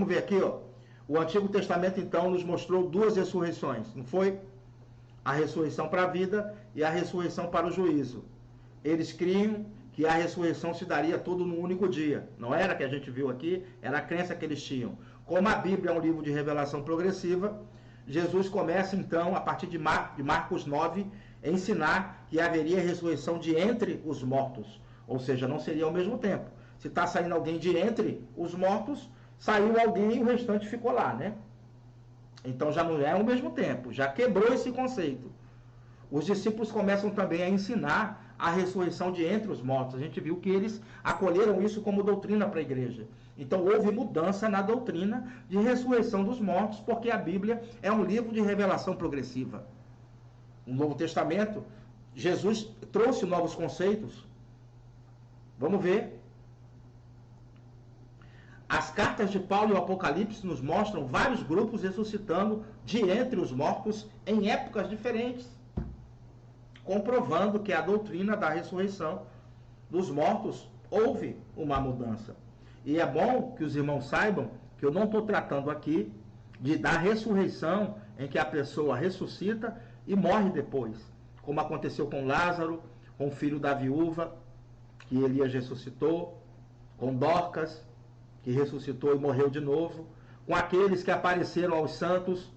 Vamos ver aqui, ó. O Antigo Testamento, então, nos mostrou duas ressurreições, não foi? A ressurreição para a vida e a ressurreição para o juízo. Eles criam que a ressurreição se daria tudo num único dia. Não era que a gente viu aqui, era a crença que eles tinham. Como a Bíblia é um livro de revelação progressiva, Jesus começa, então, a partir de Marcos 9, a ensinar que haveria ressurreição de entre os mortos. Ou seja, não seria ao mesmo tempo. Se está saindo alguém de entre os mortos, saiu alguém e o restante ficou lá, né? Então já não é ao mesmo tempo, já quebrou esse conceito. Os discípulos começam também a ensinar a ressurreição de entre os mortos. A gente viu que eles acolheram isso como doutrina para a igreja. Então houve mudança na doutrina de ressurreição dos mortos, porque a Bíblia é um livro de revelação progressiva. No Novo Testamento, Jesus trouxe novos conceitos. Vamos ver. As cartas de Paulo e o Apocalipse nos mostram vários grupos ressuscitando de entre os mortos em épocas diferentes, comprovando que a doutrina da ressurreição dos mortos houve uma mudança. E é bom que os irmãos saibam que eu não estou tratando aqui da ressurreição em que a pessoa ressuscita e morre depois, como aconteceu com Lázaro, com o filho da viúva, que Elias ressuscitou, com Dorcas, que ressuscitou e morreu de novo, com aqueles que apareceram aos santos,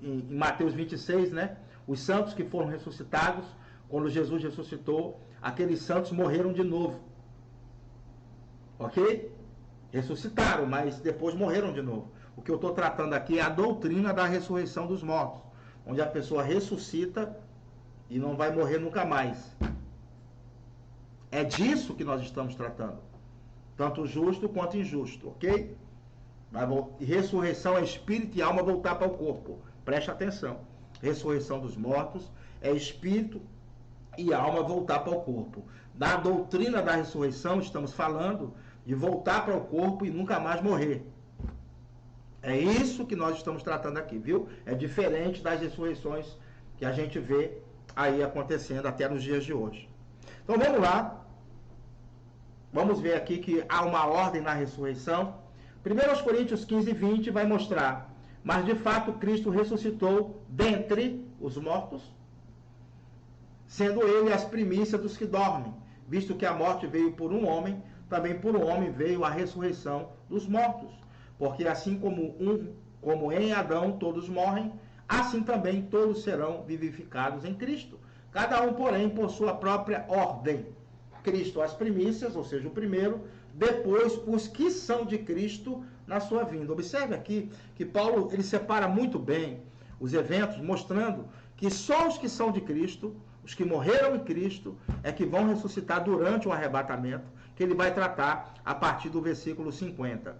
em Mateus 26, né? Os santos que foram ressuscitados, quando Jesus ressuscitou, aqueles santos morreram de novo. Ok? Ressuscitaram, mas depois morreram de novo. O que eu estou tratando aqui é a doutrina da ressurreição dos mortos, onde a pessoa ressuscita e não vai morrer nunca mais. É disso que nós estamos tratando. Tanto justo quanto injusto, ok? Ressurreição é espírito e alma voltar para o corpo. Preste atenção. Ressurreição dos mortos é espírito e alma voltar para o corpo. Da doutrina da ressurreição, estamos falando de voltar para o corpo e nunca mais morrer. É isso que nós estamos tratando aqui, viu? É diferente das ressurreições que a gente vê aí acontecendo até nos dias de hoje. Então vamos lá. Vamos ver aqui que há uma ordem na ressurreição. 1 Coríntios 15, 20 vai mostrar. Mas de fato Cristo ressuscitou dentre os mortos, sendo ele as primícias dos que dormem. Visto que a morte veio por um homem, também por um homem veio a ressurreição dos mortos. Porque assim como em Adão todos morrem, assim também todos serão vivificados em Cristo. Cada um, porém, por sua própria ordem. Cristo as primícias, ou seja, o primeiro, depois os que são de Cristo na sua vinda. Observe aqui que Paulo ele separa muito bem os eventos, mostrando que só os que são de Cristo, os que morreram em Cristo, é que vão ressuscitar durante o arrebatamento, que ele vai tratar a partir do versículo 50,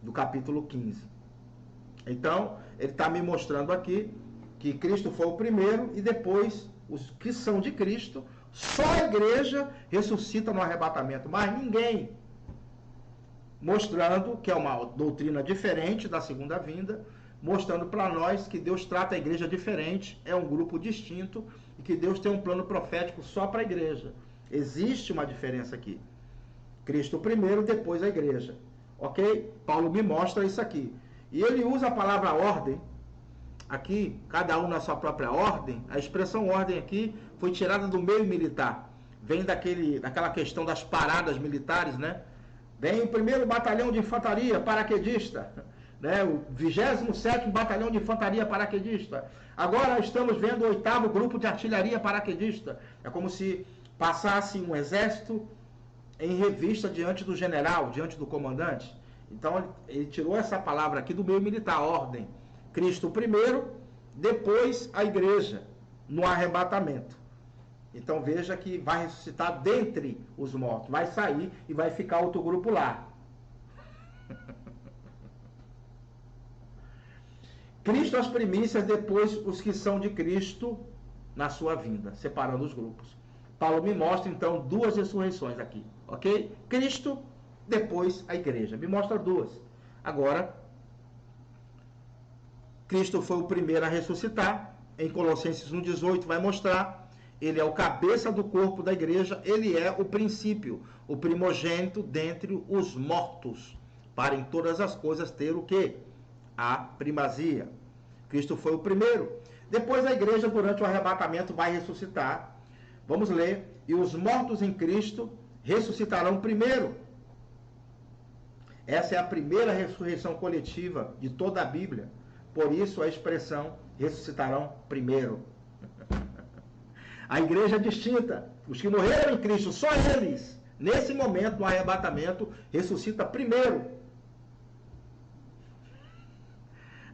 do capítulo 15. Então, ele está me mostrando aqui que Cristo foi o primeiro e depois os que são de Cristo. Só a igreja ressuscita no arrebatamento, mas ninguém. Mostrando que é uma doutrina diferente da segunda vinda, mostrando para nós que Deus trata a igreja diferente, é um grupo distinto e que Deus tem um plano profético só para a igreja. Existe uma diferença aqui. Cristo primeiro, depois a igreja. Ok? Paulo me mostra isso aqui. E ele usa a palavra ordem. Aqui, cada um na sua própria ordem. A expressão ordem aqui foi tirada do meio militar. Vem daquela questão das paradas militares, né? Vem o 1º Batalhão de Infantaria Paraquedista, né? O 27º Batalhão de Infantaria Paraquedista. Agora estamos vendo o 8º Grupo de Artilharia Paraquedista. É como se passasse um exército em revista diante do general, diante do comandante. Então, ele tirou essa palavra aqui do meio militar, ordem. Cristo primeiro, depois a igreja, no arrebatamento. Então veja que vai ressuscitar dentre os mortos, vai sair e vai ficar outro grupo lá. Cristo as primícias, depois os que são de Cristo na sua vinda, separando os grupos. Paulo me mostra então duas ressurreições aqui, ok? Cristo, depois a igreja, me mostra duas. Agora, Cristo foi o primeiro a ressuscitar. Em Colossenses 1,18 vai mostrar. Ele é o cabeça do corpo da igreja. Ele é o princípio, o primogênito dentre os mortos. para em todas as coisas ter o quê? A primazia. Cristo foi o primeiro. Depois a igreja, durante o arrebatamento, vai ressuscitar. Vamos ler. E os mortos em Cristo ressuscitarão primeiro. Essa é a primeira ressurreição coletiva de toda a Bíblia. Por isso a expressão ressuscitarão primeiro. A igreja é distinta. Os que morreram em Cristo, só eles, nesse momento do arrebatamento, ressuscita primeiro.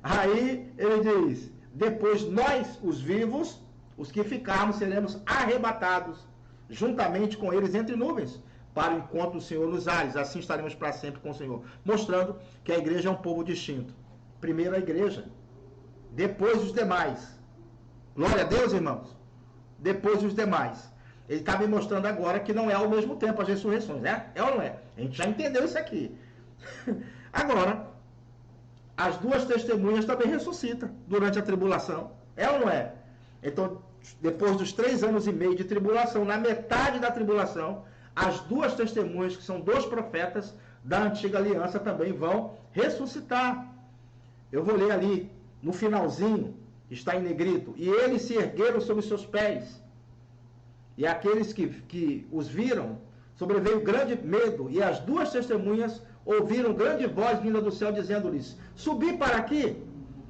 Aí ele diz: depois nós, os vivos, os que ficarmos, seremos arrebatados juntamente com eles entre nuvens, para o encontro do Senhor nos ares. Assim estaremos para sempre com o Senhor. Mostrando que a igreja é um povo distinto. Primeiro a igreja, depois os demais. Glória a Deus, irmãos. Depois os demais. Ele está me mostrando agora que não é ao mesmo tempo as ressurreições, né? É ou não é? A gente já entendeu isso aqui. Agora, as duas testemunhas também ressuscitam durante a tribulação. É ou não é? Então, depois dos 3 anos e meio de tribulação, na metade da tribulação, as duas testemunhas, que são 2 profetas da antiga aliança, também vão ressuscitar. Eu vou ler ali, no finalzinho, está em negrito. E eles se ergueram sobre os seus pés. E aqueles que os viram, sobreveio grande medo. E as duas testemunhas ouviram grande voz vinda do céu, dizendo-lhes: subi para aqui.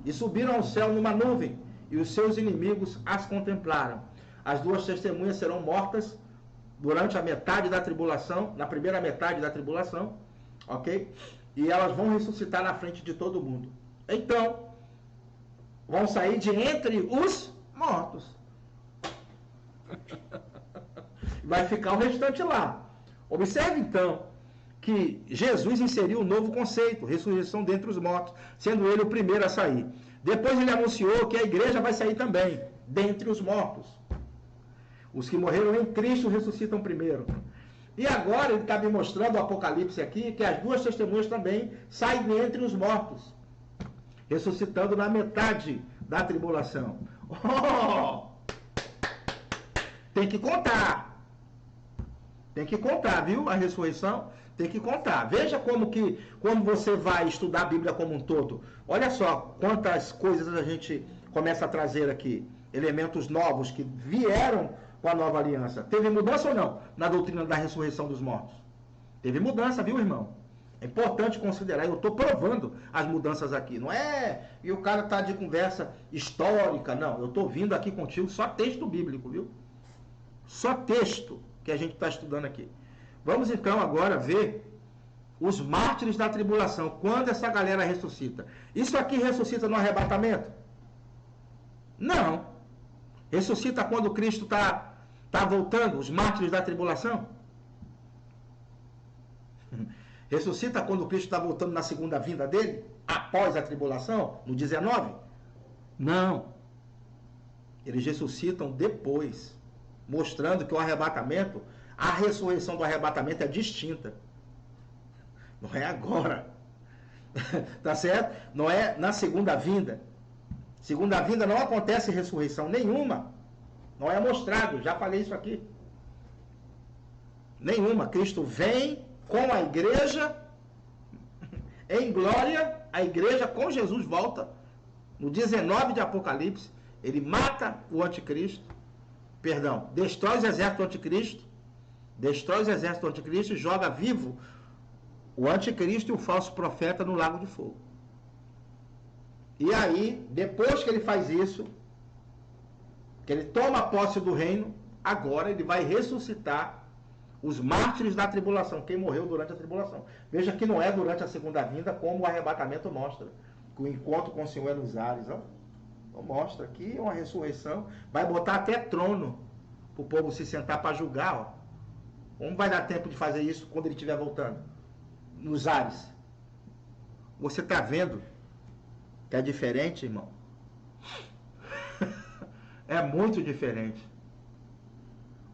E subiram ao céu numa nuvem. E os seus inimigos as contemplaram. As duas testemunhas serão mortas durante a metade da tribulação, na primeira metade da tribulação, ok? E elas vão ressuscitar na frente de todo mundo. Então, vão sair de entre os mortos. Vai ficar o restante lá. Observe então que Jesus inseriu um novo conceito, ressurreição dentre os mortos, sendo ele o primeiro a sair. Depois ele anunciou que a igreja vai sair também, dentre os mortos. Os que morreram em Cristo ressuscitam primeiro. E agora ele está me mostrando o Apocalipse aqui, que as duas testemunhas também saem entre os mortos, ressuscitando na metade da tribulação. Oh! Tem que contar. Tem que contar, viu? A ressurreição tem que contar. Veja como você vai estudar a Bíblia como um todo. Olha só quantas coisas a gente começa a trazer aqui. Elementos novos que vieram com a nova aliança. Teve mudança ou não na doutrina da ressurreição dos mortos? Teve mudança, viu, irmão? É importante considerar. Eu estou provando as mudanças aqui. Não é... E o cara está de conversa histórica. Não, eu estou vindo aqui contigo só texto bíblico, viu? Só texto que a gente está estudando aqui. Vamos então agora ver os mártires da tribulação. Quando essa galera ressuscita. Isso aqui ressuscita no arrebatamento? Não. Ressuscita quando Cristo está voltando, os mártires da tribulação? Ressuscita quando Cristo está voltando na segunda vinda dele? Após a tribulação? No 19? Não. Eles ressuscitam depois. Mostrando que o arrebatamento, a ressurreição do arrebatamento é distinta. Não é agora. Tá certo? Não é na segunda vinda. Segunda vinda não acontece ressurreição nenhuma. Não é mostrado. Já falei isso aqui. Nenhuma. Cristo vem com a igreja em glória. A igreja com Jesus volta. No 19 de Apocalipse, ele mata o anticristo. Perdão, destrói os exércitos do anticristo. Destrói os exércitos do anticristo e joga vivo o anticristo e o falso profeta no lago de fogo. E aí, depois que ele faz isso, que ele toma posse do reino, agora ele vai ressuscitar os mártires da tribulação, quem morreu durante a tribulação. Veja que não é durante a segunda vinda, como o arrebatamento mostra, que o encontro com o Senhor é nos ares. Não? Então mostra aqui uma ressurreição, vai botar até trono para o povo se sentar para julgar. Ó. Como vai dar tempo de fazer isso quando ele estiver voltando? Nos ares. Você está vendo que é diferente, irmão? É muito diferente.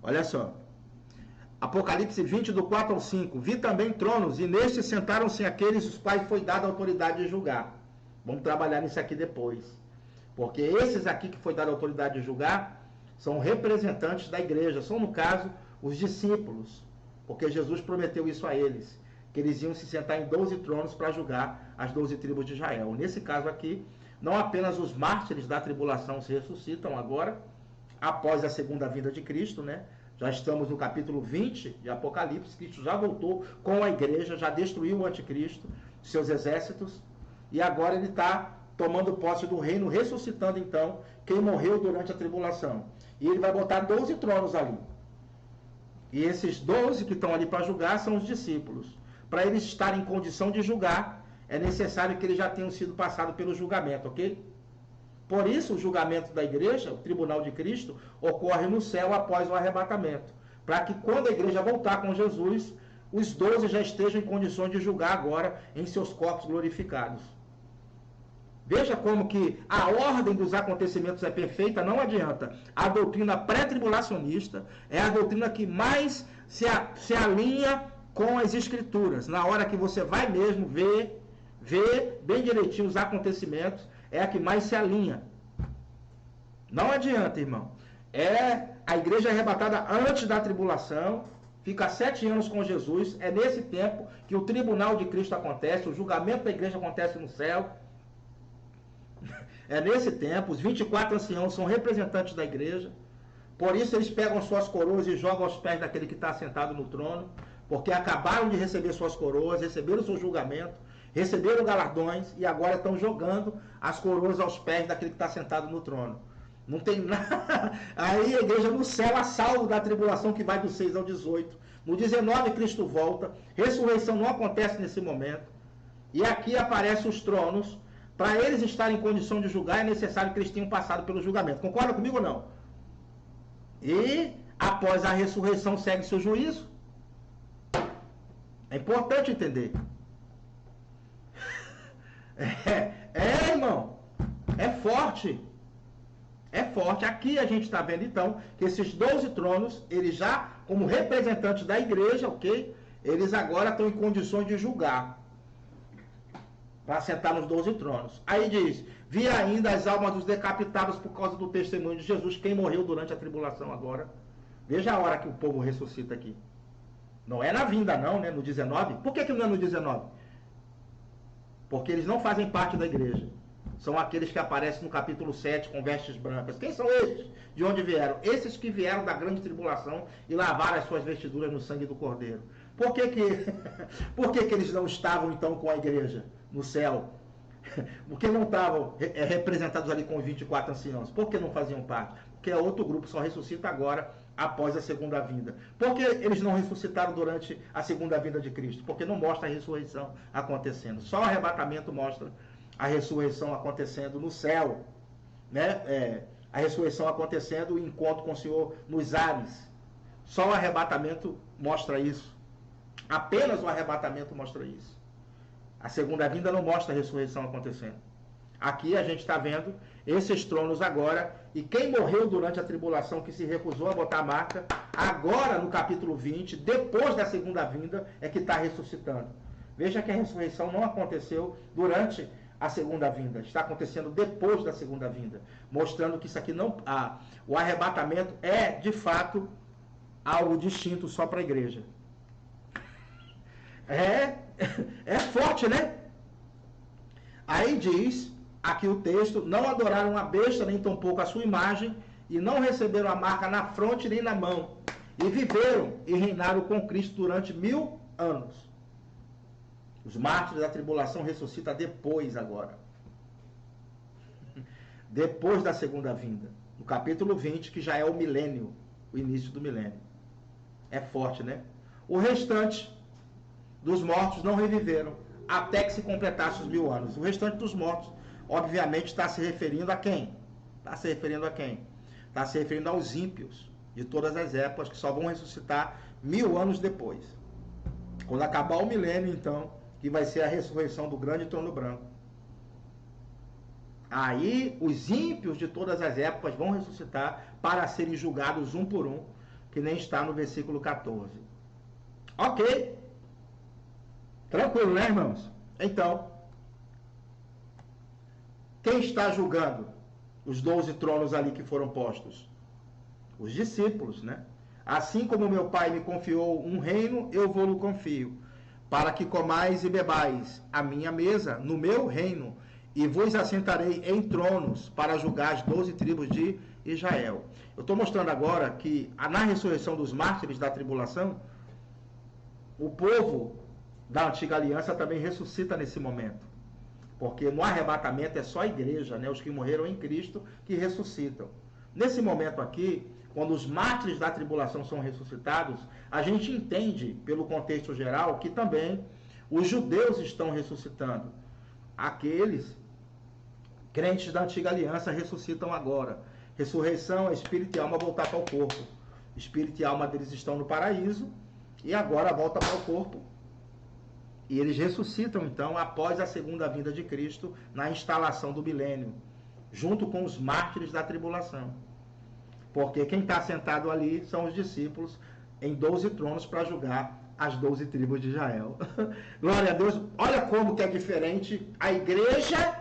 Olha só. Apocalipse 20, do 4 ao 5. Vi também tronos, e nestes sentaram-se aqueles os quais foi dada a autoridade de julgar. Vamos trabalhar nisso aqui depois. Porque esses aqui que foi dada a autoridade de julgar são representantes da igreja. São, no caso, os discípulos. Porque Jesus prometeu isso a eles. que eles iam se sentar em 12 tronos para julgar as 12 tribos de Israel. Nesse caso aqui, não apenas os mártires da tribulação se ressuscitam agora, após a segunda vinda de Cristo, né? Já estamos no capítulo 20 de Apocalipse, Cristo já voltou com a igreja, já destruiu o anticristo, seus exércitos, e agora ele está tomando posse do reino, ressuscitando então quem morreu durante a tribulação. E ele vai botar 12 tronos ali. E esses 12 que estão ali para julgar são os discípulos. Para eles estarem em condição de julgar, é necessário que eles já tenham sido passados pelo julgamento, ok? Por isso, o julgamento da igreja, o tribunal de Cristo, ocorre no céu após o arrebatamento. Para que quando a igreja voltar com Jesus, os 12 já estejam em condições de julgar agora em seus corpos glorificados. Veja como que a ordem dos acontecimentos é perfeita, não adianta. A doutrina pré-tribulacionista é a doutrina que mais se alinha com as escrituras. Na hora que você vai mesmo ver bem direitinho os acontecimentos, é a que mais se alinha. Não adianta, irmão. A igreja arrebatada antes da tribulação, fica 7 anos com Jesus, é nesse tempo que o tribunal de Cristo acontece, o julgamento da igreja acontece no céu. É nesse tempo, os 24 anciãos são representantes da igreja, por isso eles pegam suas coroas e jogam aos pés daquele que está sentado no trono, porque acabaram de receber suas coroas, receberam o seu julgamento, receberam galardões e agora estão jogando as coroas aos pés daquele que está sentado no trono. Não tem nada. Aí a igreja no céu, a salvo da tribulação que vai do 6 ao 18. No 19 Cristo volta, ressurreição não acontece nesse momento. E aqui aparecem os tronos. Para eles estarem em condição de julgar, é necessário que eles tenham passado pelo julgamento. Concorda comigo ou não? E após a ressurreição segue-se o juízo. É importante entender. Irmão, é forte. É forte. Aqui a gente está vendo então que esses 12 tronos, eles já, como representantes da igreja, ok? Eles agora estão em condições de julgar. Para sentar nos 12 tronos. Aí diz, vi ainda as almas dos decapitados por causa do testemunho de Jesus, quem morreu durante a tribulação agora. Veja a hora que o povo ressuscita aqui. Não é na vinda não, né? No 19. Por que não é no 19? Porque eles não fazem parte da igreja. São aqueles que aparecem no capítulo 7 com vestes brancas. Quem são esses? De onde vieram? Esses que vieram da grande tribulação e lavaram as suas vestiduras no sangue do Cordeiro. Por que eles não estavam então com a igreja no céu? Porque não estavam representados ali com os 24 anciãos? Por que não faziam parte? Porque é outro grupo, só ressuscita agora após a segunda vinda. Por que eles não ressuscitaram durante a segunda vinda de Cristo? Porque não mostra a ressurreição acontecendo. Só o arrebatamento mostra a ressurreição acontecendo no céu, né? A ressurreição acontecendo, o encontro com o Senhor nos ares. Só o arrebatamento mostra isso. Apenas o arrebatamento mostra isso. A segunda vinda não mostra a ressurreição acontecendo. Aqui a gente está vendo esses tronos agora, e quem morreu durante a tribulação, que se recusou a botar a marca, agora no capítulo 20, depois da segunda vinda, é que está ressuscitando. Veja que a ressurreição não aconteceu durante a segunda vinda, está acontecendo depois da segunda vinda, mostrando que isso aqui não, o arrebatamento é de fato algo distinto só para a igreja. É forte, né? Aí diz aqui o texto, não adoraram a besta, nem tampouco a sua imagem, e não receberam a marca na fronte nem na mão, e viveram e reinaram com Cristo durante 1000 anos. Os mártires da tribulação ressuscitam depois agora. Depois da segunda vinda. No capítulo 20, que já é o milênio, o início do milênio. É forte, né? O restante dos mortos não reviveram, até que se completasse os 1000 anos. O restante dos mortos, obviamente, está se referindo a quem? Está se referindo a quem? Está se referindo aos ímpios de todas as épocas, que só vão ressuscitar 1000 anos depois. Quando acabar o milênio, então, que vai ser a ressurreição do grande trono branco. Aí, os ímpios de todas as épocas vão ressuscitar para serem julgados um por um, que nem está no versículo 14. Ok. Tranquilo, né, irmãos? Então, quem está julgando os 12 tronos ali que foram postos? Os discípulos, né? Assim como meu pai me confiou um reino, eu vou-lhe confio. para que comais e bebais a minha mesa no meu reino, e vos assentarei em tronos para julgar as 12 tribos de Israel. Eu estou mostrando agora que na ressurreição dos mártires da tribulação, o povo da antiga aliança também ressuscita nesse momento. Porque no arrebatamento é só a igreja, né, os que morreram em Cristo, que ressuscitam. Nesse momento aqui, quando os mártires da tribulação são ressuscitados, a gente entende, pelo contexto geral, que também os judeus estão ressuscitando. Aqueles crentes da antiga aliança ressuscitam agora. Ressurreição é espírito e alma voltar para o corpo. Espírito e alma deles estão no paraíso e agora volta para o corpo. E eles ressuscitam, então, após a segunda vinda de Cristo, na instalação do milênio, junto com os mártires da tribulação. Porque quem está sentado ali são os discípulos em 12 tronos para julgar as 12 tribos de Israel. Glória a Deus. Olha como que é diferente a igreja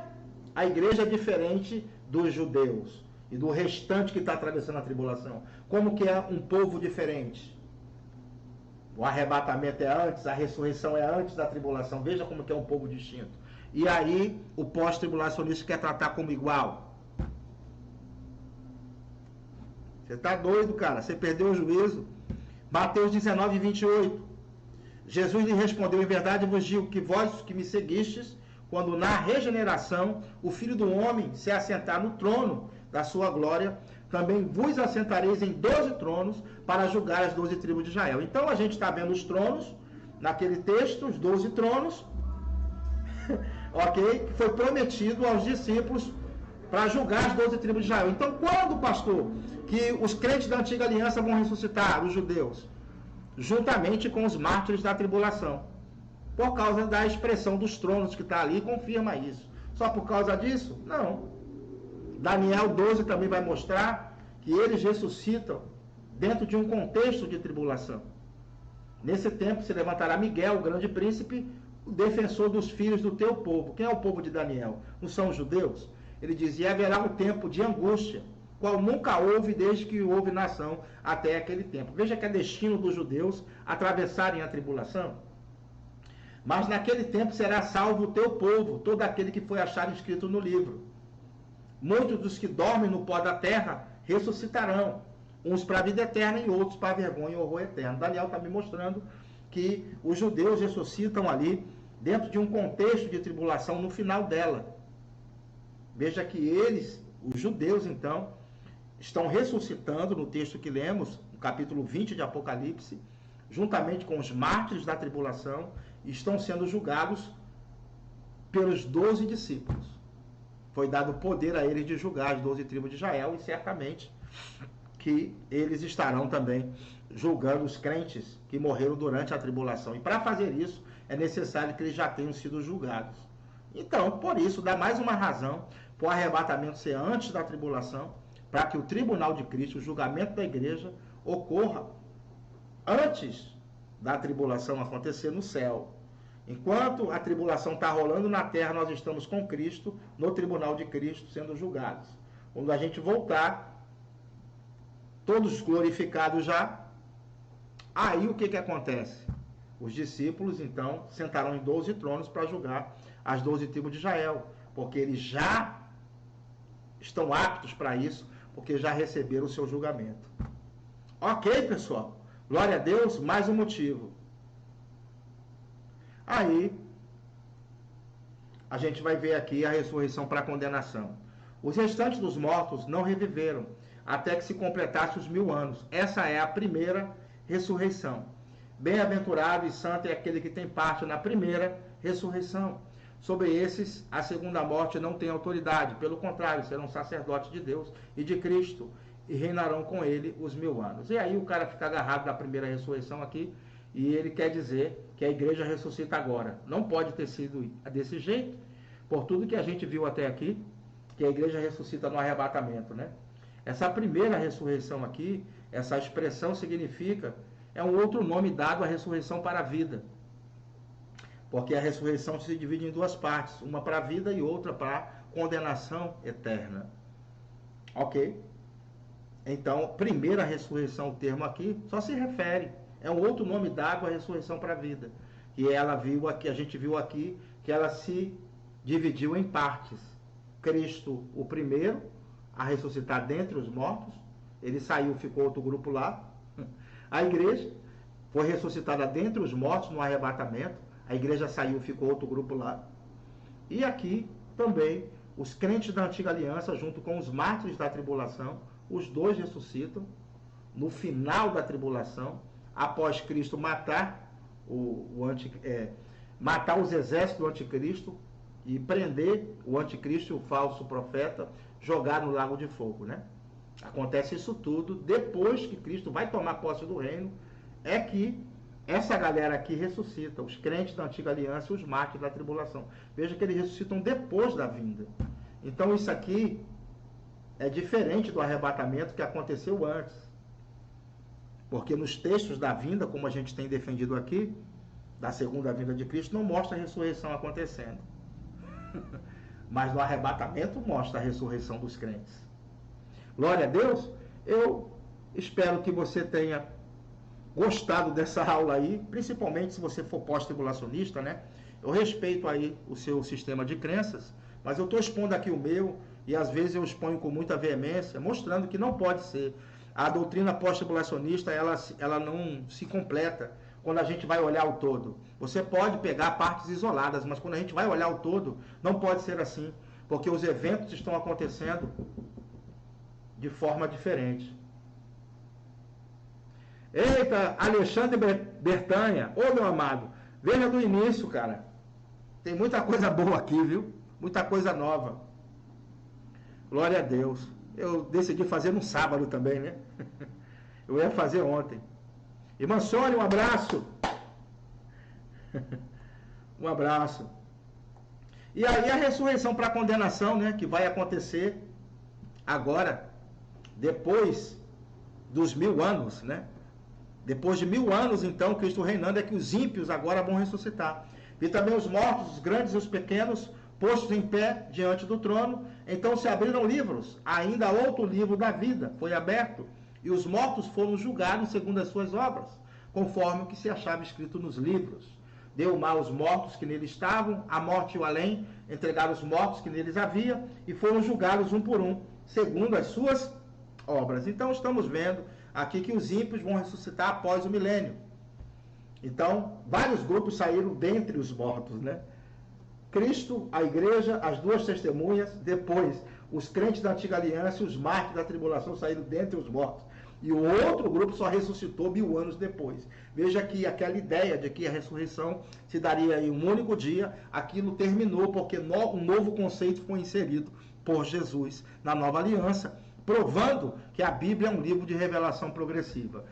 é diferente dos judeus e do restante que está atravessando a tribulação. Como que é um povo diferente. O arrebatamento é antes, a ressurreição é antes da tribulação. Veja como que é um povo distinto. E aí, o pós-tribulacionista quer tratar como igual. Você está doido, cara. Você perdeu o juízo. Mateus 19, 28. Jesus lhe respondeu: em verdade vos digo que vós que me seguistes, quando na regeneração o Filho do Homem se assentar no trono da sua glória, também vos assentareis em 12 tronos para julgar as 12 tribos de Israel. Então a gente está vendo os tronos, naquele texto, os 12 tronos, ok? Que foi prometido aos discípulos para julgar as 12 tribos de Israel. Então quando, pastor, que os crentes da antiga aliança vão ressuscitar, os judeus? Juntamente com os mártires da tribulação. Por causa da expressão dos tronos que está ali, confirma isso. Só por causa disso? Não. Daniel 12 também vai mostrar que eles ressuscitam dentro de um contexto de tribulação. Nesse tempo se levantará Miguel, o grande príncipe, o defensor dos filhos do teu povo. Quem é o povo de Daniel? Não são os judeus? Ele dizia: e haverá um tempo de angústia, qual nunca houve desde que houve nação até aquele tempo. Veja que é destino dos judeus atravessarem a tribulação. Mas naquele tempo será salvo o teu povo, todo aquele que foi achado escrito no livro. Muitos dos que dormem no pó da terra ressuscitarão, uns para a vida eterna e outros para a vergonha e horror eterno. Daniel está me mostrando que os judeus ressuscitam ali, dentro de um contexto de tribulação, no final dela. Veja que eles, os judeus então, estão ressuscitando, no texto que lemos, no capítulo 20 de Apocalipse, juntamente com os mártires da tribulação, estão sendo julgados pelos 12 discípulos. Foi dado poder a eles de julgar as 12 tribos de Israel, e certamente que eles estarão também julgando os crentes que morreram durante a tribulação. E para fazer isso, é necessário que eles já tenham sido julgados. Então, por isso, dá mais uma razão para o arrebatamento ser antes da tribulação, para que o tribunal de Cristo, o julgamento da igreja, ocorra antes da tribulação acontecer no céu. Enquanto a tribulação está rolando na terra, nós estamos com Cristo, no tribunal de Cristo, sendo julgados. Quando a gente voltar, todos glorificados já, aí o que acontece? Os discípulos, então, sentarão em 12 tronos para julgar as 12 tribos de Israel, porque eles já estão aptos para isso, porque já receberam o seu julgamento. Ok, pessoal? Glória a Deus, mais um motivo. Aí, a gente vai ver aqui a ressurreição para a condenação. Os restantes dos mortos não reviveram, até que se completasse os 1000 anos. Essa é a primeira ressurreição. Bem-aventurado e santo é aquele que tem parte na primeira ressurreição. Sobre esses, a segunda morte não tem autoridade. Pelo contrário, serão sacerdotes de Deus e de Cristo, e reinarão com ele os 1000 anos. E aí o cara fica agarrado na primeira ressurreição aqui, e ele quer dizer que a igreja ressuscita agora. Não pode ter sido desse jeito, por tudo que a gente viu até aqui, que a igreja ressuscita no arrebatamento, né? Essa primeira ressurreição aqui, essa expressão significa, é um outro nome dado à ressurreição para a vida. Porque a ressurreição se divide em duas partes, uma para a vida e outra para a condenação eterna. Ok? Então, primeira ressurreição, o termo aqui, só se refere, é um outro nome dado à ressurreição para a vida, que ela viu aqui, a gente viu aqui, que ela se dividiu em partes. Cristo, o primeiro a ressuscitar dentre os mortos, ele saiu, ficou outro grupo lá. A igreja foi ressuscitada dentre os mortos no arrebatamento, a igreja saiu, ficou outro grupo lá. E aqui também os crentes da antiga aliança, junto com os mártires da tribulação, os dois ressuscitam no final da tribulação, após Cristo matar matar os exércitos do anticristo e prender o anticristo e o falso profeta, jogar no lago de fogo, né? Acontece isso tudo depois que Cristo vai tomar posse do reino, é que essa galera aqui ressuscita, os crentes da antiga aliança e os mártires da tribulação. Veja que eles ressuscitam depois da vinda. Então isso aqui é diferente do arrebatamento que aconteceu antes. Porque nos textos da vinda, como a gente tem defendido aqui, da segunda vinda de Cristo, não mostra a ressurreição acontecendo. Mas no arrebatamento mostra a ressurreição dos crentes. Glória a Deus. Eu espero que você tenha gostado dessa aula aí, principalmente se você for pós-tribulacionista, né? Eu respeito aí o seu sistema de crenças, mas eu estou expondo aqui o meu, e às vezes eu exponho com muita veemência, mostrando que não pode ser. A doutrina pós-tribulacionista, ela não se completa quando a gente vai olhar o todo. Você pode pegar partes isoladas, mas quando a gente vai olhar o todo, não pode ser assim, porque os eventos estão acontecendo de forma diferente. Eita, Alexandre Bertanha, ô meu amado, veja do início, cara. Tem muita coisa boa aqui, viu? Muita coisa nova. Glória a Deus. Eu decidi fazer no sábado também, né? Eu ia fazer ontem. Irmã Sônia, um abraço. Um abraço. E aí a ressurreição para a condenação, né? Que vai acontecer agora, depois dos 1000 anos, né? Depois de 1000 anos, então, Cristo reinando, é que os ímpios agora vão ressuscitar. E também os mortos, os grandes e os pequenos, postos em pé diante do trono. Então se abriram livros, ainda outro livro da vida foi aberto, e os mortos foram julgados segundo as suas obras, conforme o que se achava escrito nos livros. Deu mal aos mortos que nele estavam, a morte e o além entregaram os mortos que neles havia, e foram julgados um por um, segundo as suas obras. Então estamos vendo aqui que os ímpios vão ressuscitar após o milênio. Então, vários grupos saíram dentre os mortos, né? Cristo, a igreja, as duas testemunhas, depois os crentes da antiga aliança e os mártires da tribulação saíram dentre os mortos. E o outro grupo só ressuscitou 1000 anos depois. Veja que aquela ideia de que a ressurreição se daria em um único dia, aquilo terminou porque um novo conceito foi inserido por Jesus na nova aliança, provando que a Bíblia é um livro de revelação progressiva.